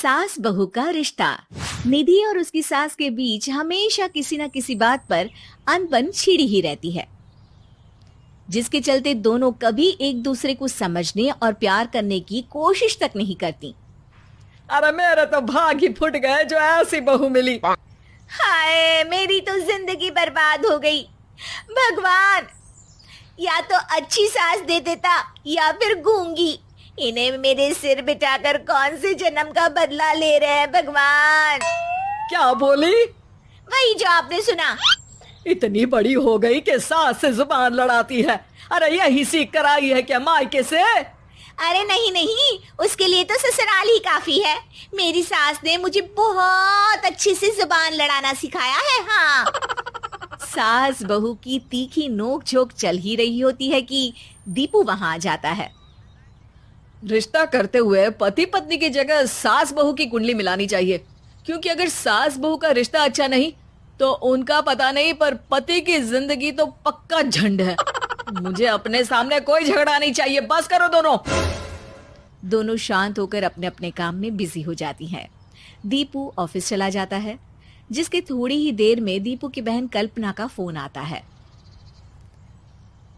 सास बहू का रिश्ता। निधि और उसकी सास के बीच हमेशा किसी न किसी बात पर अनबन छिड़ी ही रहती है, जिसके चलते दोनों कभी एक दूसरे को समझने और प्यार करने की कोशिश तक नहीं करती। अरे मेरे तो भाग ही फुट गए जो ऐसी बहू मिली। हाय, मेरी तो जिंदगी बर्बाद हो गई। भगवान, या तो अच्छी सास दे देता या फिर गूंगी। इन्हें मेरे सिर बिठाकर कौन से जन्म का बदला ले रहे हैं भगवान। क्या बोली? वही जो आपने सुना। इतनी बड़ी हो गई कि सास से जुबान लड़ाती है। अरे यही सीख कर आई है क्या मायके से? अरे नहीं नहीं, उसके लिए तो ससुराल ही काफी है। मेरी सास ने मुझे बहुत अच्छे से जुबान लड़ाना सिखाया है। हाँ। सास बहू की तीखी नोक झोंक चल ही रही होती है कि दीपू वहां आ जाता है। रिश्ता करते हुए पति पत्नी की जगह सास बहू की कुंडली मिलानी चाहिए, क्योंकि अगर सास बहू का रिश्ता अच्छा नहीं तो उनका पता नहीं, पर पति की जिंदगी तो पक्का झंड है। मुझे अपने सामने कोई झगड़ा नहीं चाहिए, बस करो दोनों। दोनों शांत होकर अपने अपने काम में बिजी हो जाती हैं। दीपू ऑफिस चला जाता है, जिसके थोड़ी ही देर में दीपू की बहन कल्पना का फोन आता है।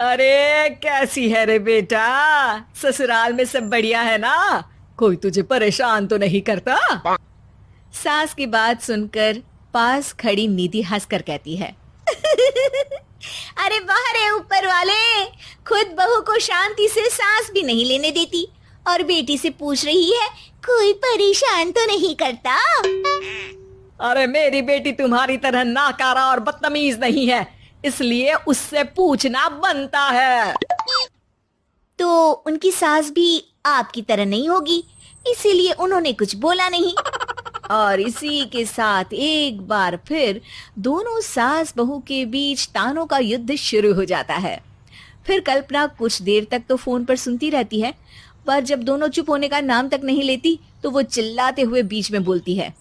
अरे कैसी है रे बेटा? ससुराल में सब बढ़िया है ना? कोई तुझे परेशान तो नहीं करता? सास की बात सुनकर पास खड़ी निधि हंसकर कहती है, अरे वाह रे ऊपर वाले, खुद बहू को शांति से सांस भी नहीं लेने देती और बेटी से पूछ रही है कोई परेशान तो नहीं करता। अरे मेरी बेटी तुम्हारी तरह नाकारा और बदतमीज नहीं है, इसलिए उससे पूछना बनता है। तो उनकी सास भी आपकी तरह नहीं होगी, इसीलिए उन्होंने कुछ बोला नहीं। और इसी के साथ एक बार फिर दोनों सास बहू के बीच तानों का युद्ध शुरू हो जाता है। फिर कल्पना कुछ देर तक तो फोन पर सुनती रहती है, पर जब दोनों चुप होने का नाम तक नहीं लेती तो वो चिल्लाते हुए बीच में बोलती है,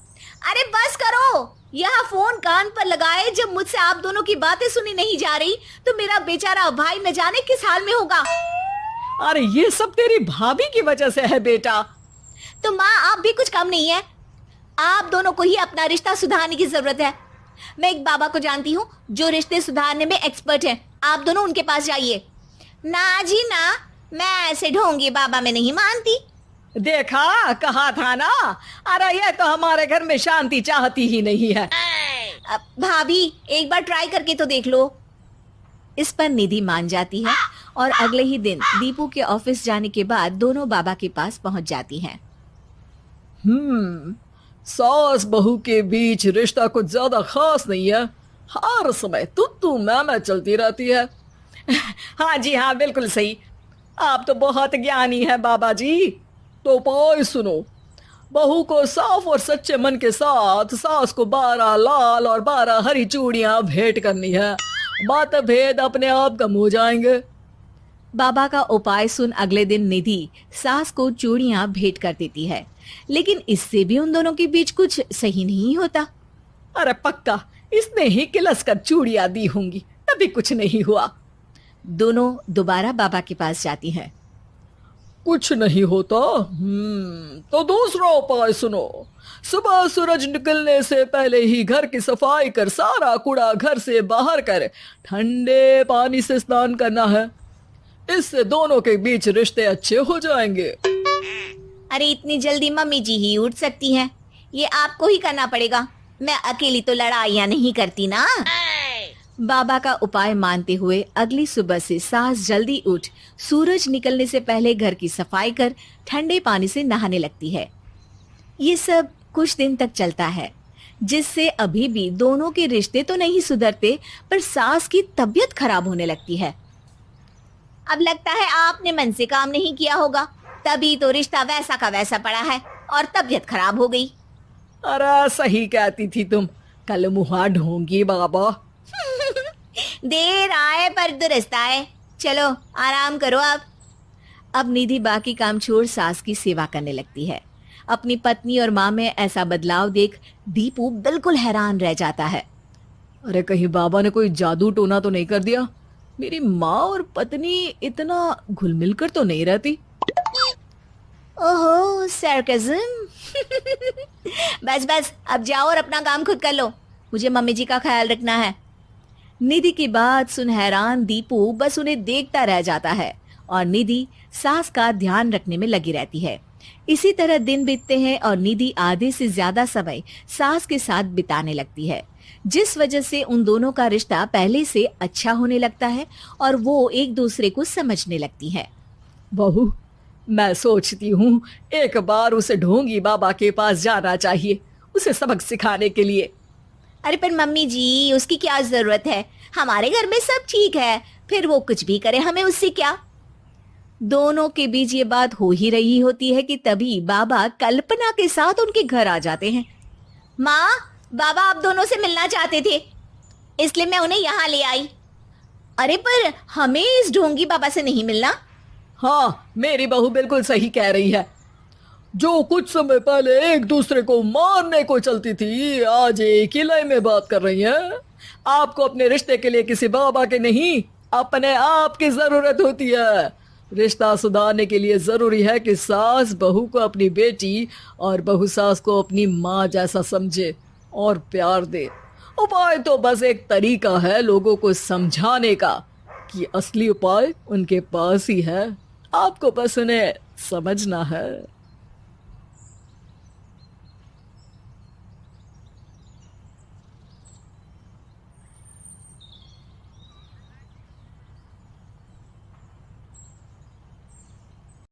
अरे बस करो, यहाँ फोन कान पर लगाए जब मुझसे आप दोनों की बातें सुनी नहीं जा रही तो मेरा बेचारा भाई न जाने किस हाल में होगा। अरे ये सब तेरी भाभी की वजह से है बेटा। तो माँ, आप भी कुछ कम नहीं है। आप दोनों को ही अपना रिश्ता सुधारने की जरूरत है। मैं एक बाबा को जानती हूँ जो रिश्ते सुधारने में एक्सपर्ट हैं। आप दोनों उनके पास जाइए। ना जी ना, मैं ऐसे ढोंगी बाबा में नहीं मानती। देखा, कहा था ना। अरे ये तो हमारे घर में शांति चाहती ही नहीं है। भाभी, एक बार ट्राई करके तो देख लो। इस पर निधि मान जाती है और अगले ही दिन दीपू के ऑफिस जाने के बाद दोनों बाबा के पास पहुंच जाती हैं। सास बहू के बीच रिश्ता कुछ ज्यादा खास नहीं है। हर समय तू मैं चलती रहती है। हाँ जी हाँ, बिल्कुल सही। आप तो बहुत ज्ञानी है बाबा जी। तो उपाय सुनो, बहू को साफ और सच्चे मन के साथ सास को 12 लाल और 12 हरी चूड़ियां भेंट करनी है। बात भेद अपने आप कम हो जाएंगे। बाबा का उपाय सुन अगले दिन निधि सास को चूड़ियां भेंट कर देती है, लेकिन इससे भी उन दोनों के बीच कुछ सही नहीं होता। अरे पक्का इसने ही किलस कर चूड़ियां दी होंगी, तभी कुछ नहीं हुआ। दोनों दोबारा बाबा के पास जाती हैं। कुछ नहीं होता। तो दूसरा उपाय सुनो। सुबह सूरज निकलने से पहले ही घर की सफाई कर सारा कूड़ा घर से बाहर कर ठंडे पानी से स्नान करना है। इससे दोनों के बीच रिश्ते अच्छे हो जाएंगे। अरे इतनी जल्दी मम्मी जी ही उठ सकती हैं? ये आपको ही करना पड़ेगा। मैं अकेली तो लड़ाइयाँ नहीं करती ना। बाबा का उपाय मानते हुए अगली सुबह से सास जल्दी उठ सूरज निकलने से पहले घर की सफाई कर ठंडे पानी से नहाने लगती है। ये सब कुछ दिन तक चलता है, जिससे अभी भी दोनों के रिश्ते तो नहीं सुधरते, पर सास की तबीयत खराब होने लगती है। अब लगता है आपने मन से काम नहीं किया होगा, तभी तो रिश्ता वैसा का वैसा पड़ा है और तबीयत खराब हो गई। अरे सही कहती थी तुम, कल मुहा ढोंगी बाबा। देर आए पर दुरुस्त आए। चलो आराम करो अब निधि बाकी काम छोड़ सास की सेवा करने लगती है। अपनी पत्नी और माँ में ऐसा बदलाव देख दीपू बिल्कुल हैरान रह जाता है। अरे कहीं बाबा ने कोई जादू टोना तो नहीं कर दिया? मेरी माँ और पत्नी इतना घुल मिल कर तो नहीं रहती। ओहो, सरकाज़म। बस बस, अब जाओ और अपना काम खुद कर लो, मुझे मम्मी जी का ख्याल रखना है। निधि की बात सुन हैरान दीपू बस उन्हें देखता रह जाता है और निधि सास का ध्यान रखने में लगी रहती है। इसी तरह दिन बीतते हैं और निधि आधे से ज्यादा समय सास के साथ बिताने लगती है, जिस वजह से उन दोनों का रिश्ता पहले से अच्छा होने लगता है और वो एक दूसरे को समझने लगती है। बहू, मैं सोचती हूँ एक बार उसे ढोंगी बाबा के पास जाना चाहिए, उसे सबक सिखाने के लिए। अरे पर मम्मी जी, उसकी क्या जरूरत है, हमारे घर में सब ठीक है, फिर वो कुछ भी करे, हमें उससे क्या। दोनों के बीच ये बात हो ही रही होती है कि तभी बाबा कल्पना के साथ उनके घर आ जाते हैं। माँ, बाबा आप दोनों से मिलना चाहते थे, इसलिए मैं उन्हें यहाँ ले आई। अरे पर हमें इस ढोंगी बाबा से नहीं मिलना। हाँ, मेरी बहू बिल्कुल सही कह रही है। जो कुछ समय पहले एक दूसरे को मारने को चलती थी, आज एक ही लय में बात कर रही है। आपको अपने रिश्ते के लिए किसी बाबा के नहीं, अपने आप की जरूरत होती है। रिश्ता सुधारने के लिए जरूरी है कि सास बहू को अपनी बेटी और बहू सास को अपनी माँ जैसा समझे और प्यार दे। उपाय तो बस एक तरीका है लोगों को समझाने का कि असली उपाय उनके पास ही है, आपको बस उन्हें समझना है।